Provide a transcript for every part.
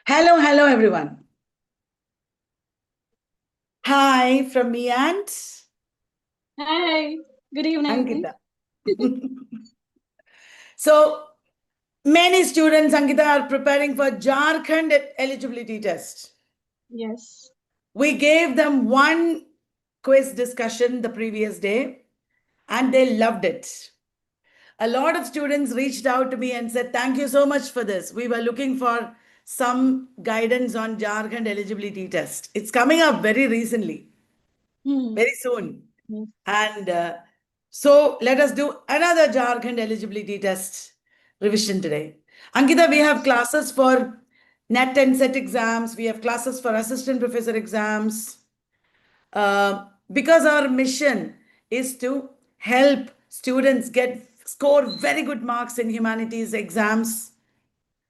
Hello, everyone. Hi from me and Hi, good evening. Ankita. So, many students, Ankita, are preparing for Jharkhand eligibility test. Yes. We gave them one quiz discussion the previous day and they loved it. A lot of students reached out to me and said, "Thank you so much for this. We were looking for some guidance on Jharkhand eligibility test. It's coming up very recently, very soon." Yes. And so let us do another Jharkhand eligibility test revision today. Ankita, we have classes for NET and SET exams. We have classes for assistant professor exams. Because our mission is to help students score very good marks in humanities exams,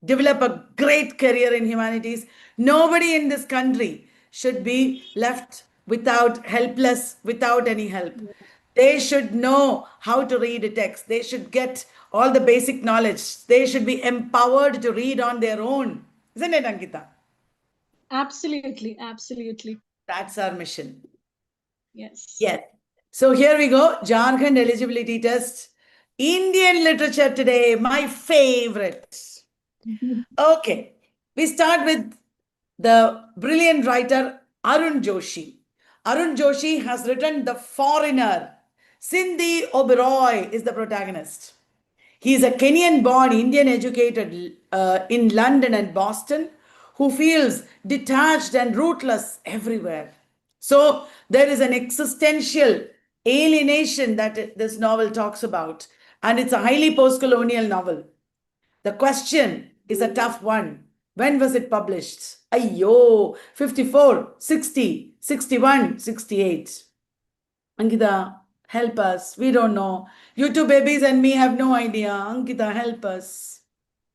develop a great career in humanities. Nobody in this country should be left helpless, without any help. They should know how to read a text. They should get all the basic knowledge. They should be empowered to read on their own. Isn't it, Ankita? Absolutely, absolutely. That's our mission. Yes. Yes. So here we go. Jharkhand eligibility test. Indian literature today, my favorite. Okay. We start with the brilliant writer Arun Joshi. Arun Joshi has written The Foreigner. Sindhi Oberoi is the protagonist. He is a Kenyan born, Indian educated in London and Boston who feels detached and rootless everywhere. So there is an existential alienation that this novel talks about, and it's a highly post colonial novel. The question is a tough one. When was it published? Ayyo, 54, 60, 61, 68. Ankita, help us. We don't know. You two babies and me have no idea. Ankita, help us.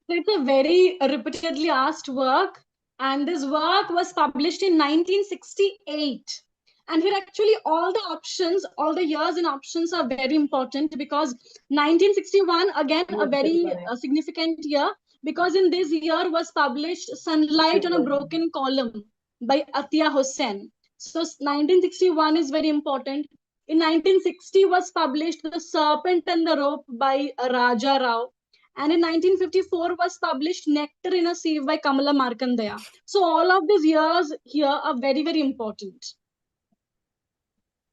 So it's a very repeatedly asked work, and this work was published in 1968. And here, actually, all the options, all the years in options are very important because 1961, again, a very significant year, because in this year was published Sunlight on a Broken Column by Atiya Hussain. So 1961 is very important. In 1960 was published The Serpent and the Rope by Raja Rao. And in 1954 was published Nectar in a Sieve by Kamala Markandeya. So all of these years here are very, very important.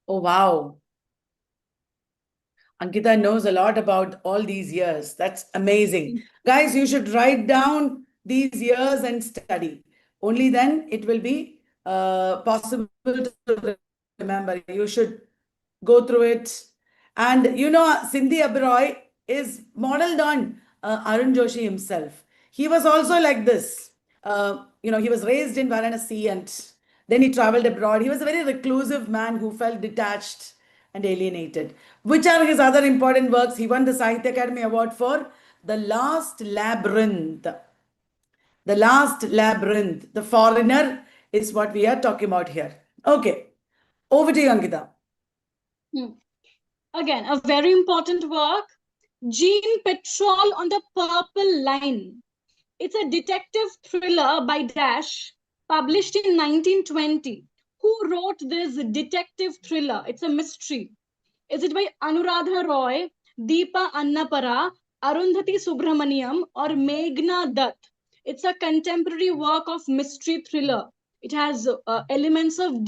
Oh, wow. Ankita knows a lot about all these years. That's amazing. Guys, you should write down these years and study. Only then it will be possible to remember. You should go through it. And you know, Sindhi Oberoi is modeled on Arun Joshi himself. He was also like this. He was raised in Varanasi and then he traveled abroad. He was a very reclusive man who felt detached and alienated. Which are his other important works? He won the Sahitya Academy Award for The Last Labyrinth. The Last Labyrinth. The Foreigner is what we are talking about here. Okay. Over to you, Ankita. Again, a very important work, Jean Patrol on the Purple Line. It's a detective thriller by Dash, published in 1920. Who wrote this detective thriller? It's a mystery. Is it by Anuradha Roy, Deepa Annapara, Arundhati Subramaniam, or Meghna Dutt? It's a contemporary work of mystery thriller. It has elements of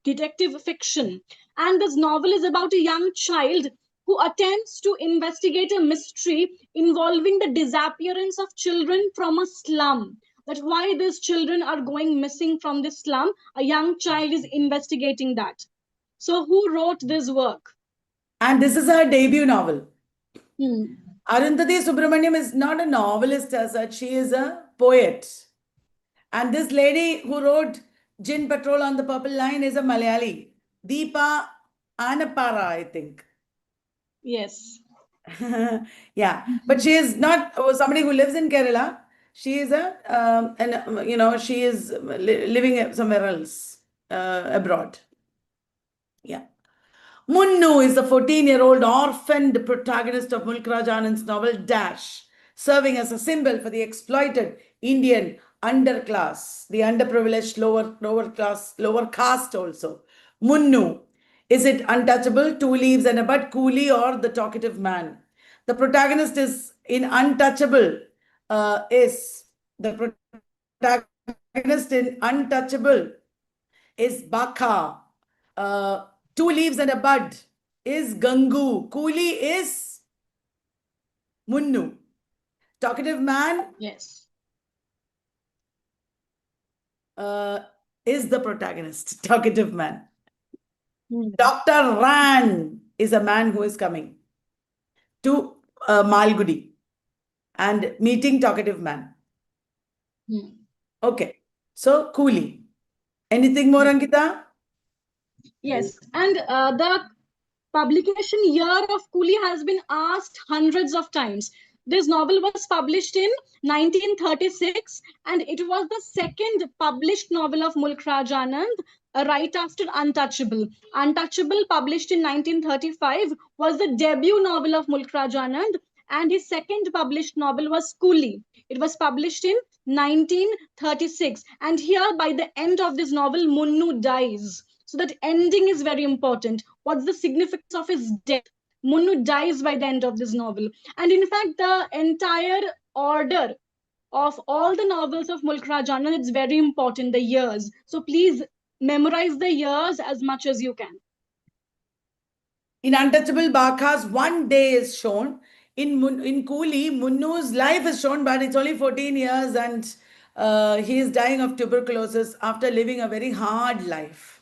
detective fiction. And this novel is about a young child who attempts to investigate a mystery involving the disappearance of children from a slum. That why these children are going missing from the slum, a young child is investigating that. So who wrote this work? And this is her debut novel. Hmm. Arundhati Subramaniam is not a novelist as such, she is a poet. And this lady who wrote Gin Patrol on the Purple Line is a Malayali, Deepa Annapara, I think. Yes. Yeah, but she is not somebody who lives in Kerala. She is she is living somewhere else abroad. Yeah. Munnu is the 14-year-old orphaned protagonist of Mulk Anand's novel Dash, serving as a symbol for the exploited Indian underclass, the underprivileged, lower class, lower caste also. Munnu. Is it untouchable, two leaves and a bud, coolie, or the talkative man? The protagonist is in untouchable. Is the protagonist in untouchable is Baka. Two leaves and a bud is Gangu. Coolie is Munnu. Talkative man Yes. is the protagonist. Talkative man. Hmm. Dr. Ran is a man who is coming to Malgudi and meeting talkative man. Hmm. Okay. So, coolie. Anything more, Ankita? Yes, and the publication year of Coolie has been asked hundreds of times. This novel was published in 1936, and it was the second published novel of Mulk Anand, right after Untouchable. Untouchable, published in 1935, was the debut novel of Mulk Anand, and his second published novel was Coolie. It was published in 1936, and here, by the end of this novel, Munnu dies. So that ending is very important. What's the significance of his death? Munnu dies by the end of this novel. And in fact, the entire order of all the novels of Mulk Anand, it's very important, the years. So please memorize the years as much as you can. In Untouchable, Baka's one day is shown. In Coolie, Munnu's life is shown, but it's only 14 years and he is dying of tuberculosis after living a very hard life.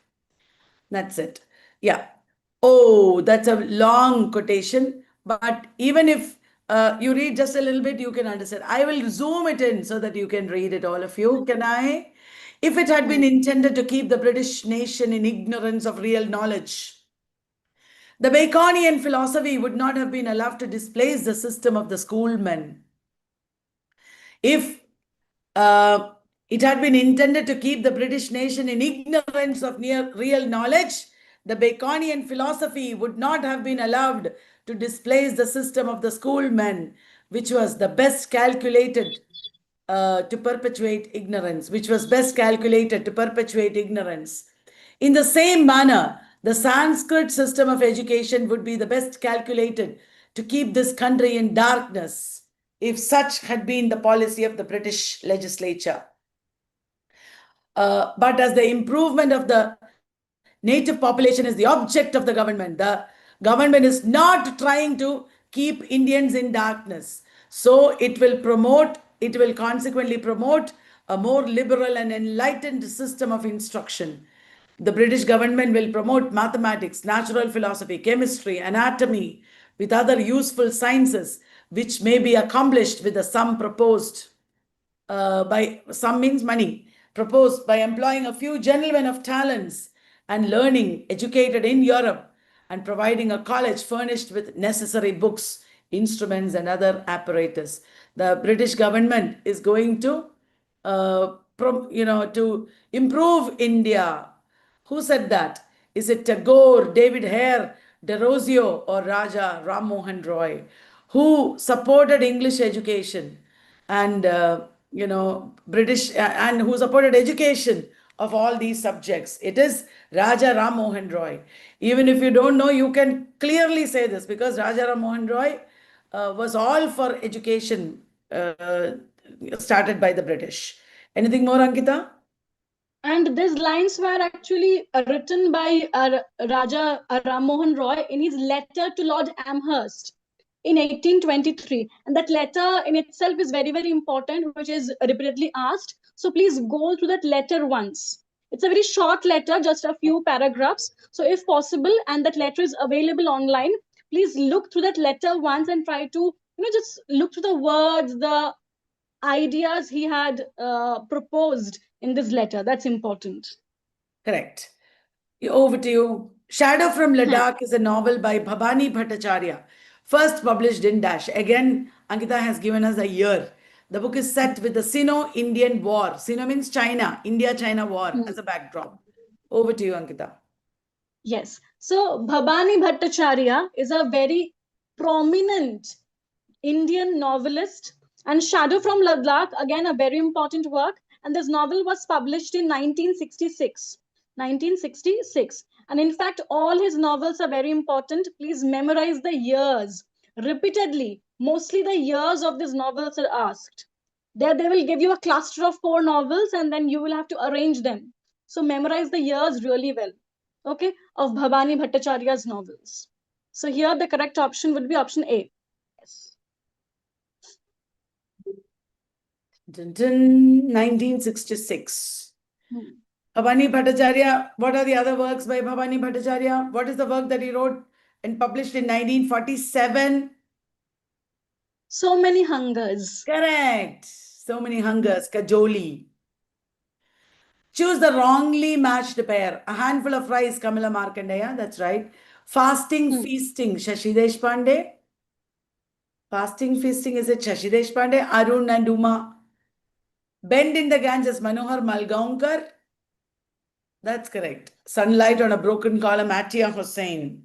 That's it. Yeah. Oh, that's a long quotation. But even if you read just a little bit, you can understand. I will zoom it in so that you can read it, all of you. Can I? If it had been intended to keep the British nation in ignorance of real knowledge, the Baconian philosophy would not have been allowed to displace the system of the schoolmen. If it had been intended to keep the British nation in ignorance of real knowledge, the Baconian philosophy would not have been allowed to displace the system of the schoolmen, which was the best calculated to perpetuate ignorance, which was best calculated to perpetuate ignorance. In the same manner, the Sanskrit system of education would be the best calculated to keep this country in darkness if such had been the policy of the British legislature. But as the improvement of the native population is the object of the government is not trying to keep Indians in darkness. So it will consequently promote a more liberal and enlightened system of instruction. The British government will promote mathematics, natural philosophy, chemistry, anatomy, with other useful sciences, which may be accomplished with the sum proposed by some means money, proposed by employing a few gentlemen of talents and learning educated in Europe and providing a college furnished with necessary books, instruments, and other apparatus. The British government is going to, to improve India. Who said that? Is it Tagore, David Hare, Derozio, or Raja Ram Mohan Roy, who supported English education and British and who supported education of all these subjects? It is Raja Ram Mohan Roy. Even if you don't know, you can clearly say this because Raja Ram Mohan Roy was all for education started by the British. Anything more, Ankita? And these lines were actually written by Raja Ram Mohan Roy in his letter to Lord Amherst in 1823. And that letter in itself is very, very important, which is repeatedly asked. So please go through that letter once. It's a very short letter, just a few paragraphs. So if possible, and that letter is available online, please look through that letter once and try to, just look through the words, the ideas he had proposed in this letter. That's important. Correct. Over to you. Shadow from Ladakh is a novel by Bhabani Bhattacharya, first published in Dash. Again, Ankita has given us a year. The book is set with the Sino-Indian War. Sino means China, India-China War as a backdrop. Over to you, Ankita. Yes. So Bhabani Bhattacharya is a very prominent Indian novelist, and Shadow from Ladakh, again, a very important work. and this novel was published in 1966. 1966. And in fact, all his novels are very important. Please memorize the years repeatedly. Mostly the years of these novels are asked. There they will give you a cluster of 4 novels and then you will have to arrange them. So memorize the years really well. Okay, of Bhabani Bhattacharya's novels. So here the correct option would be option A. Yes. Dun, dun, 1966. Bhabani Bhattacharya. What are the other works by Bhabani Bhattacharya? What is the work that he wrote and published in 1947? So Many Hungers. Correct. So Many Hungers. Kajoli. Choose the wrongly matched pair. A handful of rice. Kamala Markandeya. That's right. Fasting, feasting. Shashi Deshpande. Fasting, feasting. Is it Shashi Deshpande? Arun and Uma. Bend in the Ganges. Manohar Malgaonkar. That's correct. Sunlight on a Broken Column. Atiya Hussain.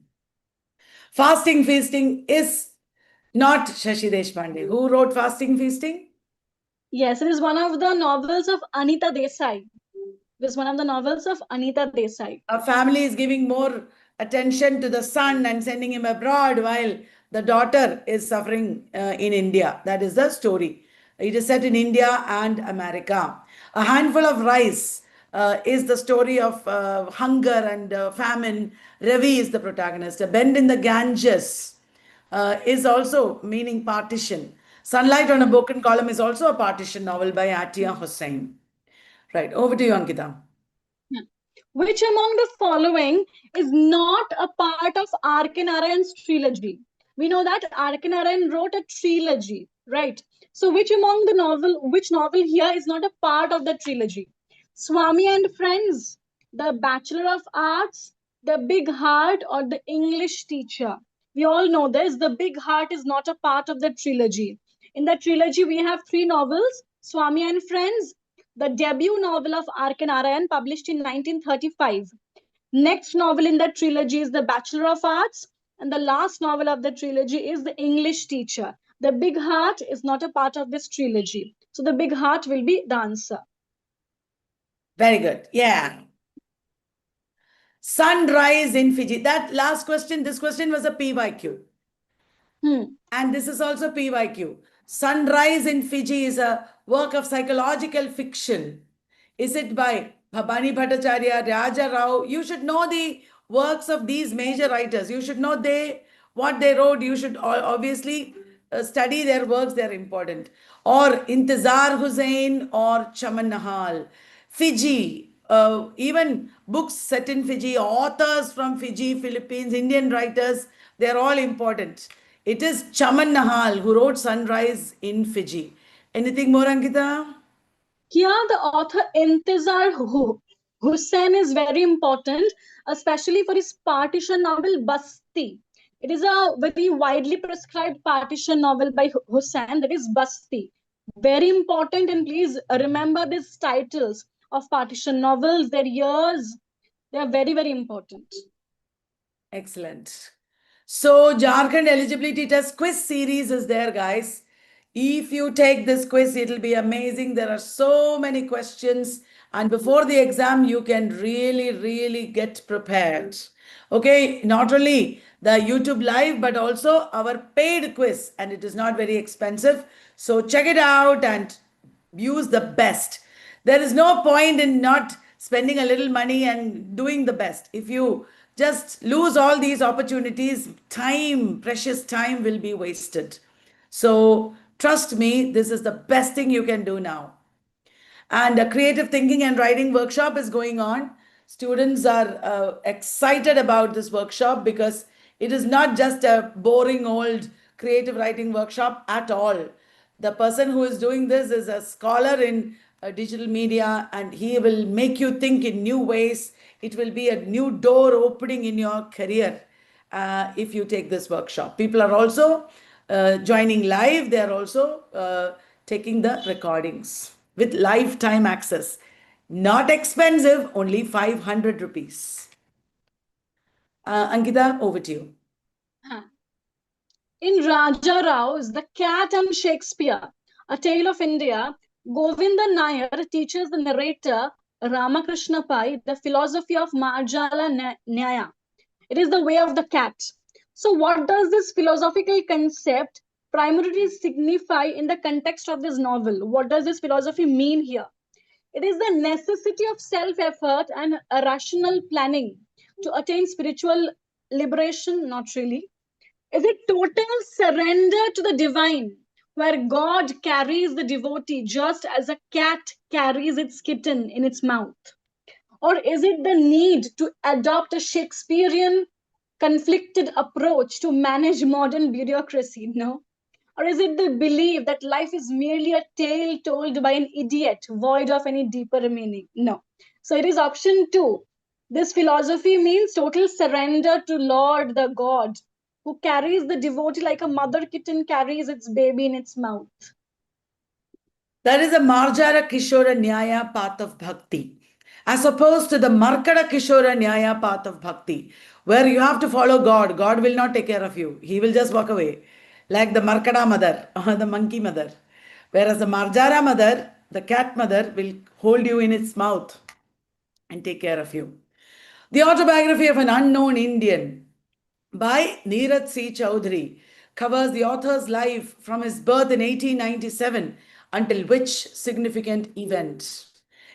Fasting, feasting is not Shashi Deshpande. Who wrote Fasting, Feasting? Yes, it is one of the novels of Anita Desai. It is one of the novels of Anita Desai. A family is giving more attention to the son and sending him abroad while the daughter is suffering in India. That is the story. It is set in India and America. A handful of rice is the story of hunger and famine. Ravi is the protagonist. A bend in the Ganges is also meaning partition. Sunlight on a Broken Column is also a partition novel by Atiya Hussain. Right, over to you, Ankita. Which among the following is not a part of R.K. Narayan's trilogy? We know that R.K. Narayan wrote a trilogy, right? So which novel here is not a part of the trilogy? Swami and Friends, The Bachelor of Arts, The Big Heart, or The English Teacher? We all know this. The Big Heart is not a part of the trilogy. In the trilogy, we have 3 novels, Swami and Friends, the debut novel of R.K. Narayan, published in 1935. Next novel in the trilogy is The Bachelor of Arts, and the last novel of the trilogy is The English Teacher. The Big Heart is not a part of this trilogy. So the Big Heart will be the answer. Very good. Yeah. Sunrise in Fiji. That last question, this question was a PYQ. And this is also PYQ. Sunrise in Fiji is a work of psychological fiction. Is it by Bhabani Bhattacharya, Raja Rao? You should know the works of these major writers. You should know what they wrote. You should obviously study their works. They're important. Or Intizar Hussain or Chaman Nahal. Fiji, even books set in Fiji, authors from Fiji, Philippines, Indian writers, they're all important. It is Chaman Nahal who wrote Sunrise in Fiji. Anything more, Ankita? Here, the author Intizar Hussain is very important, especially for his partition novel Basti. It is a very widely prescribed partition novel by Hussain, that is Basti. Very important, and please remember these titles of partition novels, their years. They are very, very important. Excellent. So, Jharkhand eligibility test quiz series is there, guys. If you take this quiz, it'll be amazing. There are so many questions. And before the exam, you can really, really get prepared. Okay, not only the YouTube live, but also our paid quiz. And it is not very expensive. So check it out and use the best. There is no point in not spending a little money and doing the best. If you just lose all these opportunities, time, precious time will be wasted. So trust me, this is the best thing you can do now. And a creative thinking and writing workshop is going on. Students are excited about this workshop because it is not just a boring old creative writing workshop at all. The person who is doing this is a scholar in digital media, and he will make you think in new ways. It will be a new door opening in your career if you take this workshop. People are also joining live. They are also taking the recordings with lifetime access. Not expensive, only 500 rupees. Ankita, over to you. In Raja Rao's The Cat and Shakespeare, A Tale of India, Govinda Nair teaches the narrator Ramakrishna Pai the philosophy of Marjala Nyaya. It is the way of the cat. So, what does this philosophical concept primarily signify in the context of this novel? What does this philosophy mean here? It is the necessity of self effort and a rational planning to attain spiritual liberation, not really. Is it total surrender to the divine, where God carries the devotee just as a cat carries its kitten in its mouth? Or is it the need to adopt a Shakespearean conflicted approach to manage modern bureaucracy? No. Or is it the belief that life is merely a tale told by an idiot, void of any deeper meaning? No. So it is option two. This philosophy means total surrender to Lord the God, who carries the devotee like a mother kitten carries its baby in its mouth. That is the Marjara Kishora Nyaya path of bhakti, as opposed to the Markada Kishora Nyaya path of bhakti, where you have to follow God. God will not take care of you, He will just walk away, like the Markada mother or the monkey mother. Whereas the Marjara mother, the cat mother, will hold you in its mouth and take care of you. The Autobiography of an Unknown Indian by Neeraj C. Chowdhury covers the author's life from his birth in 1897 until which significant event?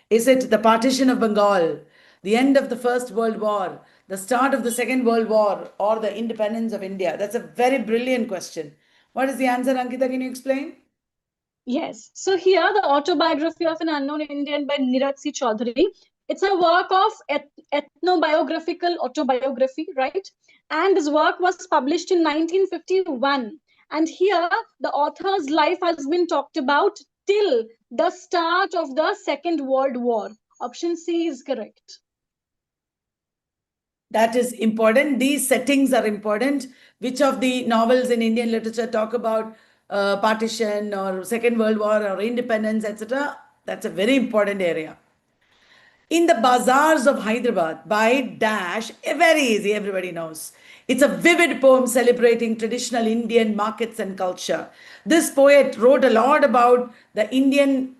Is it the partition of Bengal, the end of the First World War, the start of the Second World War, or the independence of India? That's a very brilliant question. What is the answer, Ankita? Can you explain? Yes. So here, the Autobiography of an Unknown Indian by Neeraj C. Chaudhary. It's a work of ethnobiographical autobiography, right? And this work was published in 1951. And here, the author's life has been talked about till the start of the Second World War. Option C is correct. That is important. These settings are important. Which of the novels in Indian literature talk about partition or Second World War or independence, etc.? That's a very important area. In the Bazaars of Hyderabad by Dash, very easy, everybody knows. It's a vivid poem celebrating traditional Indian markets and culture. This poet wrote a lot about the Indian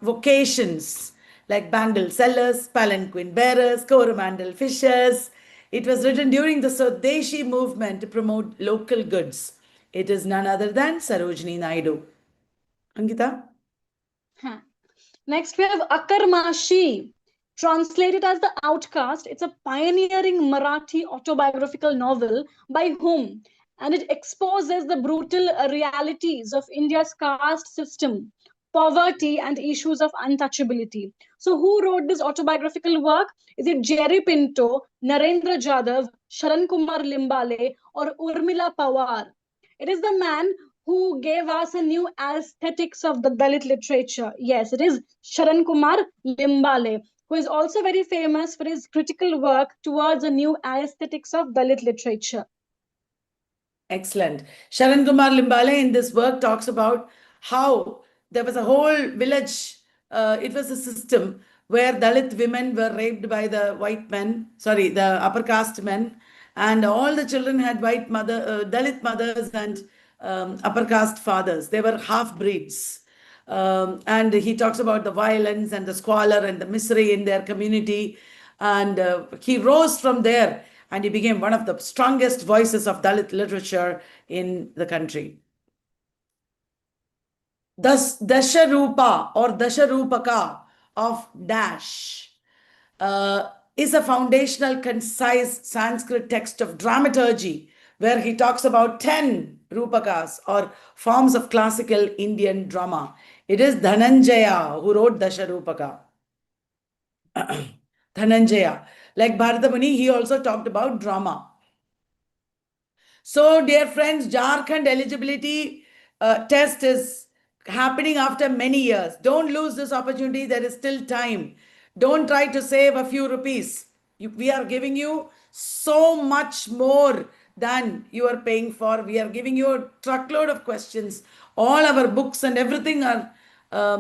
vocations like bangle sellers, palanquin bearers, coromandel fishers. It was written during the Swadeshi movement to promote local goods. It is none other than Sarojini Naidu. Ankita? Huh. Next, we have Akarmashi, translated as The Outcast. It's a pioneering Marathi autobiographical novel by whom? And it exposes the brutal realities of India's caste system, poverty, and issues of untouchability. So, who wrote this autobiographical work? Is it Jerry Pinto, Narendra Jadhav, Sharan Kumar Limbale, or Urmila Pawar? It is the man who gave us a new aesthetics of the Dalit literature. Yes, it is Sharan Kumar Limbale, who is also very famous for his critical work towards a new aesthetics of Dalit literature. Excellent. Sharan Kumar Limbale in this work talks about how there was a whole village, it was a system where Dalit women were raped by the white men, sorry, the upper caste men, and all the children had Dalit mothers and upper caste fathers. They were half breeds. And he talks about the violence and the squalor and the misery in their community. And he rose from there and he became one of the strongest voices of Dalit literature in the country. Thus, Dasharupa or Dasharupaka of Dash is a foundational, concise Sanskrit text of dramaturgy where he talks about 10 rupakas or forms of classical Indian drama. It is Dhananjaya who wrote Dasharupaka. Dhananjaya. Like Bharatapuni, he also talked about drama. So, dear friends, Jharkhand eligibility test is happening after many years. Don't lose this opportunity. There is still time. Don't try to save a few rupees. We are giving you so much more than you are paying for. We are giving you a truckload of questions. All our books and everything are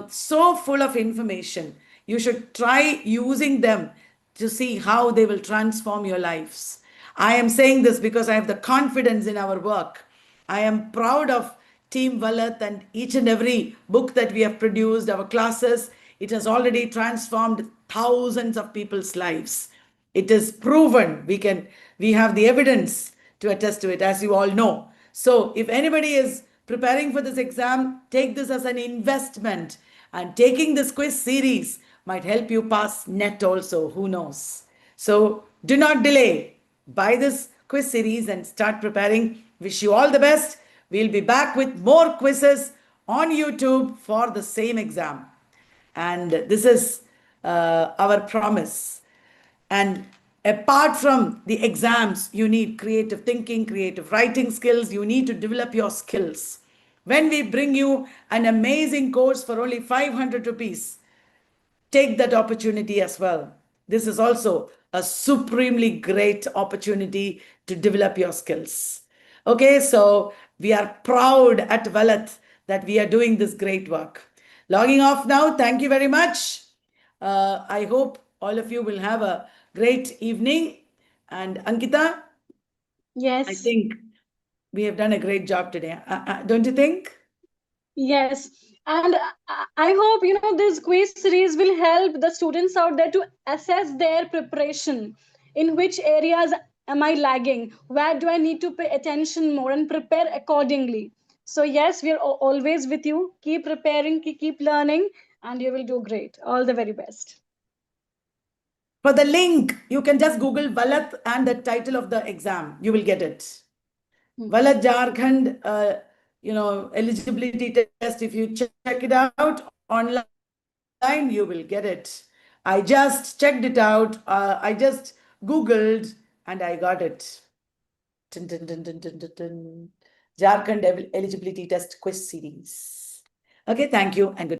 so full of information. You should try using them to see how they will transform your lives. I am saying this because I have the confidence in our work. I am proud of Team Vallath and each and every book that we have produced, our classes, it has already transformed thousands of people's lives. It is proven. We have the evidence to attest to it, as you all know. So if anybody is preparing for this exam, take this as an investment. And taking this quiz series might help you pass NET also. Who knows? So do not delay. Buy this quiz series and start preparing. Wish you all the best. We'll be back with more quizzes on YouTube for the same exam. And this is our promise. And apart from the exams, you need creative thinking, creative writing skills. You need to develop your skills. When we bring you an amazing course for only 500 rupees, take that opportunity as well. This is also a supremely great opportunity to develop your skills. Okay, so we are proud at Vallath that we are doing this great work. Logging off now. Thank you very much. I hope all of you will have a great evening. And Ankita, I Yes. think we have done a great job today. Don't you think? Yes, and I hope this quiz series will help the students out there to assess their preparation. In which areas am I lagging? Where do I need to pay attention more and prepare accordingly? So yes, we are always with you. Keep preparing, keep learning, and you will do great. All the very best. For the link, you can just Google Vallath and the title of the exam. You will get it. Vallath Jharkhand, eligibility test. If you check it out online, you will get it. I just checked it out. I just Googled and I got it. Dun, dun, dun, dun, dun, dun, dun. Jharkhand eligibility test quiz series. Okay, thank you and good.